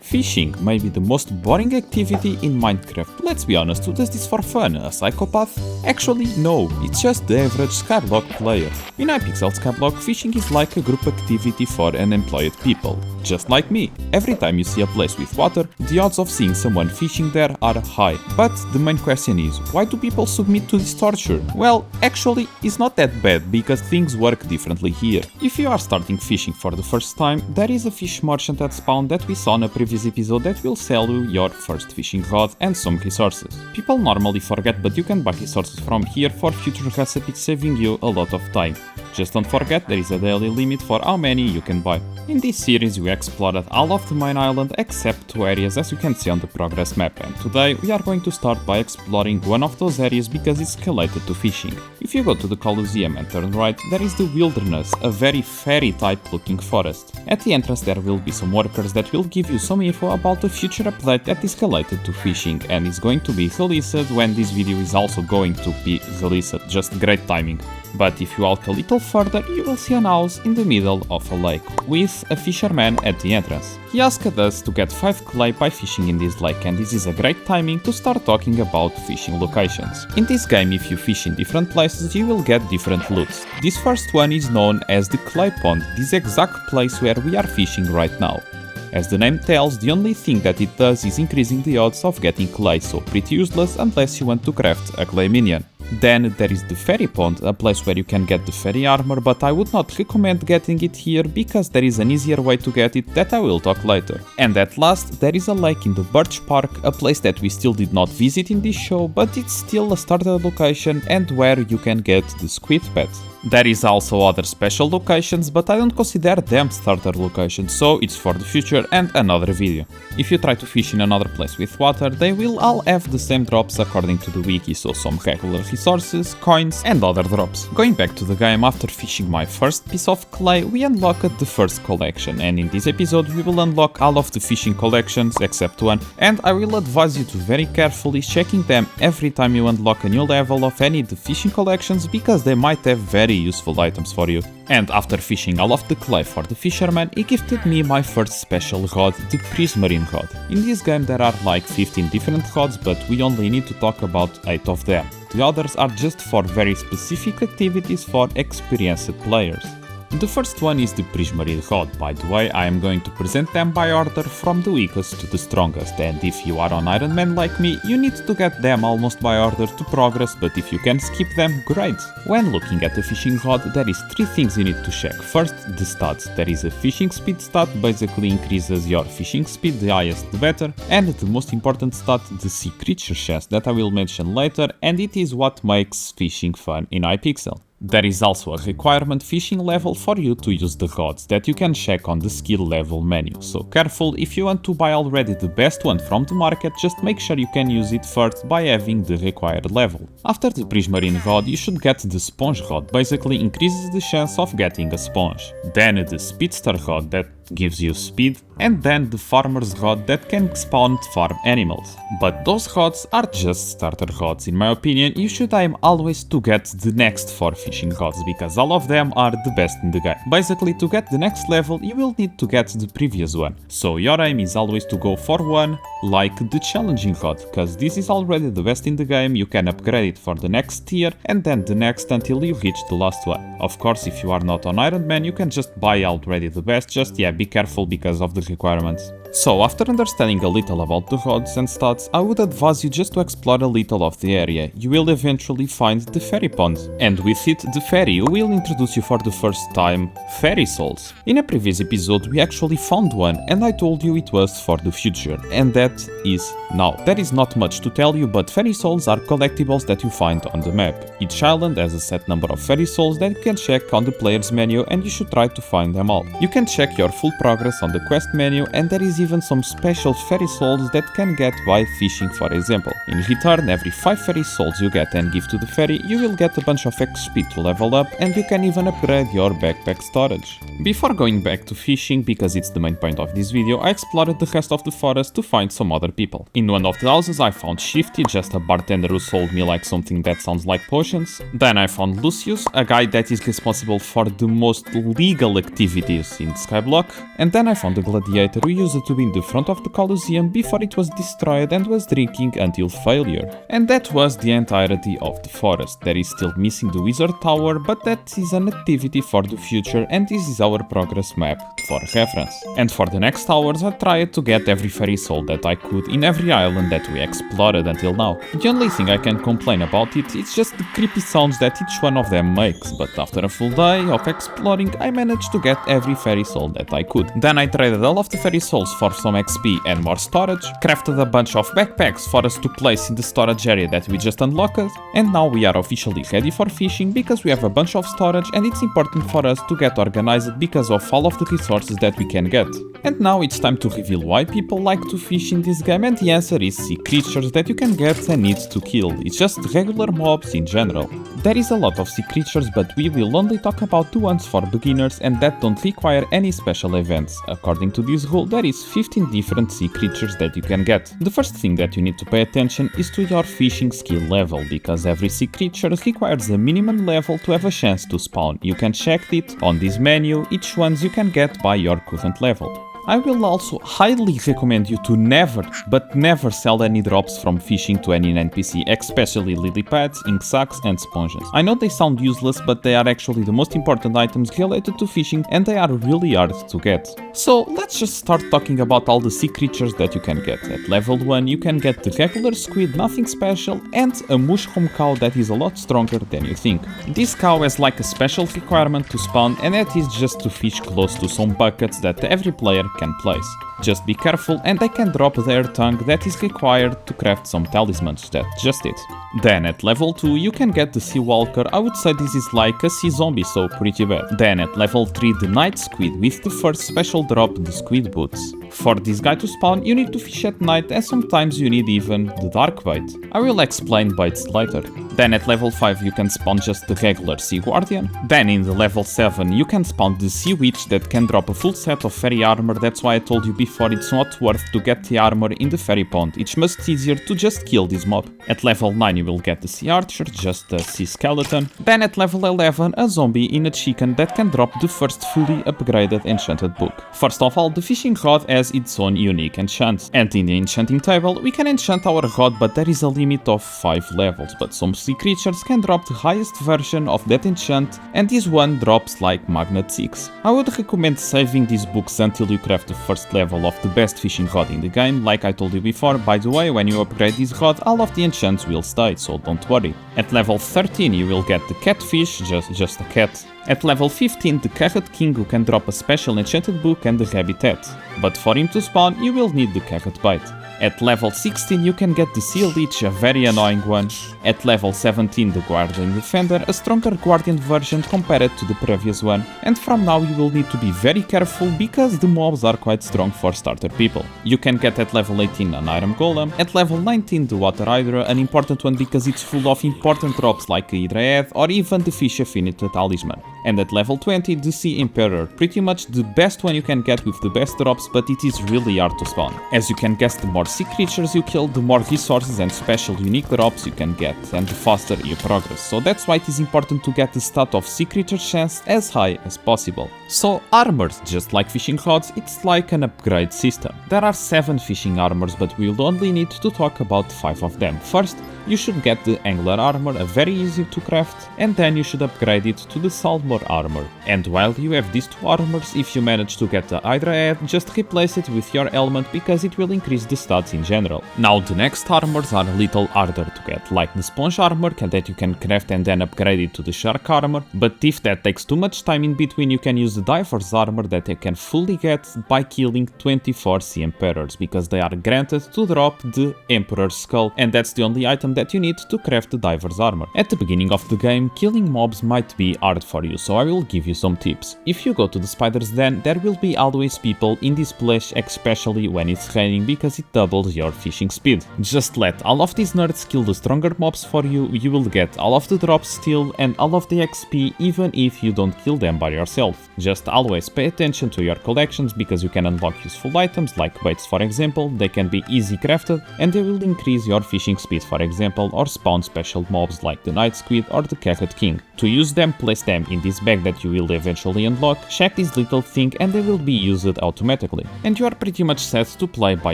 Fishing may be the most boring activity in Minecraft. Let's be honest, who does this for fun? A psychopath? Actually, no, it's just the average Skyblock player. In Hypixel Skyblock, fishing is like a group activity for unemployed people. Just like me. Every time you see a place with water, the odds of seeing someone fishing there are high. But the main question is, why do people submit to this torture? Well, actually, it's not that bad because things work differently here. If you are starting fishing for the first time, there is a fish merchant at spawn that we saw in a previous episode that will sell you your first fishing rod and some resources. People normally forget, but you can buy resources from here for future recipes, saving you a lot of time. Just don't forget there is a daily limit for how many you can buy. In this series we explored all of the main island except 2 areas as you can see on the progress map, and today we are going to start by exploring one of those areas because it's related to fishing. If you go to the Colosseum and turn right, there is the wilderness, a very fairy type looking forest. At the entrance there will be some workers that will give you some info about the future update that is related to fishing and is going to be released when this video is also going to be released, just great timing. But if you walk a little further, you will see an house in the middle of a lake, with a fisherman at the entrance. He asked us to get 5 clay by fishing in this lake, and this is a great timing to start talking about fishing locations. In this game, if you fish in different places, you will get different loots. This first one is known as the clay pond, this exact place where we are fishing right now. As the name tells, the only thing that it does is increasing the odds of getting clay, so pretty useless unless you want to craft a clay minion. Then there is the fairy pond, a place where you can get the fairy armor, but I would not recommend getting it here because there is an easier way to get it that I will talk later. And at last, there is a lake in the Birch Park, a place that we still did not visit in this show, but it's still a starter location and where you can get the squid pet. There is also other special locations, but I don't consider them starter locations, so it's for the future and another video. If you try to fish in another place with water, they will all have the same drops according to the wiki, so some regular resources, coins and other drops. Going back to the game, after fishing my first piece of clay, we unlocked the first collection, and in this episode we will unlock all of the fishing collections except one, and I will advise you to very carefully checking them every time you unlock a new level of any of the fishing collections because they might have very useful items for you. And after fishing all of the clay for the fisherman, he gifted me my first special rod, the prismarine rod. In this game there are like 15 different rods, but we only need to talk about 8 of them. The others are just for very specific activities for experienced players. The first one is the prismarine rod. By the way, I am going to present them by order from the weakest to the strongest, and if you are on Ironman like me, you need to get them almost by order to progress, but if you can skip them, great! When looking at the fishing rod, there is 3 things you need to check. First, the stats. There is a fishing speed stat, basically increases your fishing speed, the highest the better, and the most important stat, the sea creature chest that I will mention later, and it is what makes fishing fun in Hypixel. There is also a requirement fishing level for you to use the rods that you can check on the skill level menu, so careful, if you want to buy already the best one from the market, just make sure you can use it first by having the required level. After the prismarine rod, you should get the sponge rod, basically increases the chance of getting a sponge. Then the speedster rod that gives you speed, and then the farmer's rod that can spawn farm animals. But those rods are just starter rods. In my opinion, you should aim always to get the next 4 fishing rods because all of them are the best in the game. Basically, to get the next level, you will need to get the previous one. So your aim is always to go for one like the challenging rod, because this is already the best in the game. You can upgrade it for the next tier and then the next until you reach the last one. Of course, if you are not on Ironman, you can just buy already the best, just be careful because of the requirements. So after understanding a little about the rods and stats, I would advise you just to explore a little of the area. You will eventually find the fairy pond, and with it the fairy who will introduce you for the first time fairy souls. In a previous episode we actually found one, and I told you it was for the future, and that is now. There is not much to tell you, but fairy souls are collectibles that you find on the map. Each island has a set number of fairy souls that you can check on the player's menu, and you should try to find them all. You can check your full progress on the quest menu, and there is even some special fairy souls that can get by fishing, for example. In return, every 5 fairy souls you get and give to the fairy, you will get a bunch of XP to level up, and you can even upgrade your backpack storage. Before going back to fishing, because it's the main point of this video, I explored the rest of the forest to find some other people. In one of the houses I found Shifty, just a bartender who sold me like something that sounds like potions. Then I found Lucius, a guy that is responsible for the most legal activities in Skyblock. And then I found a gladiator who used to be in the front of the Colosseum before it was destroyed and was drinking until failure. And that was the entirety of the forest. There is still missing the wizard tower, but that is an activity for the future, and this is our progress map for reference. And for the next hours I tried to get every fairy soul that I could in every island that we explored until now. The only thing I can complain about it's just the creepy sounds that each one of them makes, but after a full day of exploring I managed to get every fairy soul that I could. Then I traded all of the fairy souls for some XP and more storage, crafted a bunch of backpacks for us to place in the storage area that we just unlocked, and now we are officially ready for fishing because we have a bunch of storage, and it's important for us to get organized because of all of the resources that we can get. And now it's time to reveal why people like to fish in this game, and the answer is sea creatures that you can get and need to kill. It's just regular mobs in general. There is a lot of sea creatures, but we will only talk about the ones for beginners and that don't require any special events. According to this rule, there is 15 different sea creatures that you can get. The first thing that you need to pay attention is to your fishing skill level, because every sea creature requires a minimum level to have a chance to spawn. You can check it on this menu, each ones you can get by your current level. I will also highly recommend you to never, but never sell any drops from fishing to any NPC, especially lily pads, ink sacs and sponges. I know they sound useless, but they are actually the most important items related to fishing, and they are really hard to get. So let's just start talking about all the sea creatures that you can get. At level 1 you can get the regular squid, nothing special, and a mushroom cow that is a lot stronger than you think. This cow has like a special requirement to spawn, and that is just to fish close to some buckets that every player can place. Just be careful, and they can drop their tongue that is required to craft some talismans, that's just it. Then at level 2 you can get the Sea Walker. I would say this is like a sea zombie, so pretty bad. Then at level 3 the Night Squid with the first special drop, the Squid Boots. For this guy to spawn you need to fish at night, and sometimes you need even the dark bait. I will explain baits later. Then at level 5 you can spawn just the regular Sea Guardian. Then in the level 7 you can spawn the Sea Witch that can drop a full set of fairy armor. That's why I told you before it's not worth to get the armor in the fairy pond. It's much easier to just kill this mob. At level 9 you will get the Sea Archer, just a sea skeleton. Then at level 11 a zombie in a chicken that can drop the first fully upgraded enchanted book. First of all, the fishing rod has its own unique enchant, and in the enchanting table we can enchant our rod, but there is a limit of 5 levels, but some sea creatures can drop the highest version of that enchant, and this one drops like Magnet 6. I would recommend saving these books until you craft the first level of the best fishing rod in the game. Like I told you before, by the way, when you upgrade this rod all of the enchants will stay, so don't worry. At level 13 you will get the Catfish, just a cat. At level 15 the Carrot King, who can drop a special enchanted book, and the Rabbit Hat. But for him to spawn you will need the Carrot Bait. At level 16 you can get the Sea Leech, a very annoying one. At level 17 the Guardian Defender, a stronger Guardian version compared to the previous one. And from now you will need to be very careful because the mobs are quite strong for starter people. You can get at level 18 an Iron Golem, at level 19 the Water Hydra, an important one because it's full of important drops like a Hydra Head or even the Fish Affinity Talisman. And at level 20 the Sea Emperor, pretty much the best one you can get with the best drops, but it is really hard to spawn. As you can guess, the more sea creatures you kill, the more resources and special unique drops you can get, and the faster you progress. So that's why it is important to get the stat of sea creature chance as high as possible. So armors, just like fishing rods, it's like an upgrade system. There are 7 fishing armors, but we'll only need to talk about 5 of them. First, you should get the Angler armor, a very easy to craft, and then you should upgrade it to the Salmon armor. And while you have these 2 armors, if you manage to get the Hydra Head, just replace it with your element because it will increase the stats in general. Now the next armors are a little harder to get, like the Sponge armor that you can craft and then upgrade it to the Shark armor, but if that takes too much time in between you can use the Diver's armor that you can fully get by killing 24 Sea Emperors, because they are granted to drop the Emperor's Skull, and that's the only item that you need to craft the diver's armor. At the beginning of the game, killing mobs might be hard for you, so I will give you some tips. If you go to the spider's den, there will be always people in this place, especially when it's raining, because it doubles your fishing speed. Just let all of these nerds kill the stronger mobs for you, you will get all of the drops still and all of the XP even if you don't kill them by yourself. Just always pay attention to your collections because you can unlock useful items like baits for example, they can be easy crafted and they will increase your fishing speed for example, or spawn special mobs like the night squid or the carrot king. To use them, place them in this bag that you will eventually unlock, check this little thing and they will be used automatically. And you are pretty much set to play by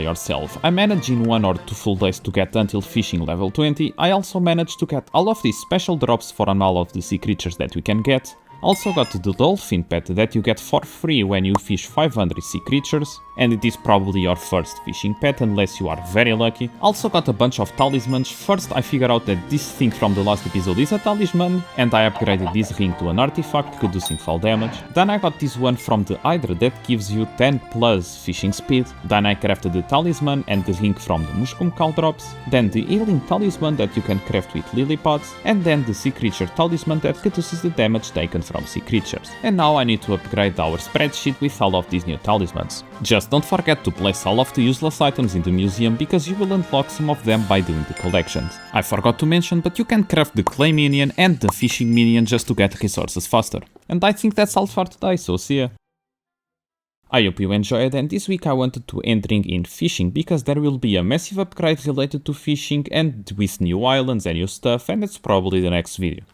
yourself. I managed in 1 or 2 full days to get until fishing level 20, I also managed to get all of these special drops from all of the sea creatures that we can get. Also got the dolphin pet that you get for free when you fish 500 sea creatures, and it is probably your first fishing pet unless you are very lucky. Also got a bunch of talismans. First I figured out that this thing from the last episode is a talisman, and I upgraded this ring to an artifact reducing fall damage. Then I got this one from the Hydra that gives you 10 plus fishing speed. Then I crafted the talisman and the ring from the mushroom cow drops. Then the healing talisman that you can craft with lily pods, and then the sea creature talisman that reduces the damage taken from sea creatures. And now I need to upgrade our spreadsheet with all of these new talismans. Just don't forget to place all of the useless items in the museum because you will unlock some of them by doing the collections. I forgot to mention, but you can craft the clay minion and the fishing minion just to get resources faster. And I think that's all for today, so see ya! I hope you enjoyed, and this week I wanted to entering in fishing because there will be a massive upgrade related to fishing and with new islands and new stuff, and it's probably the next video.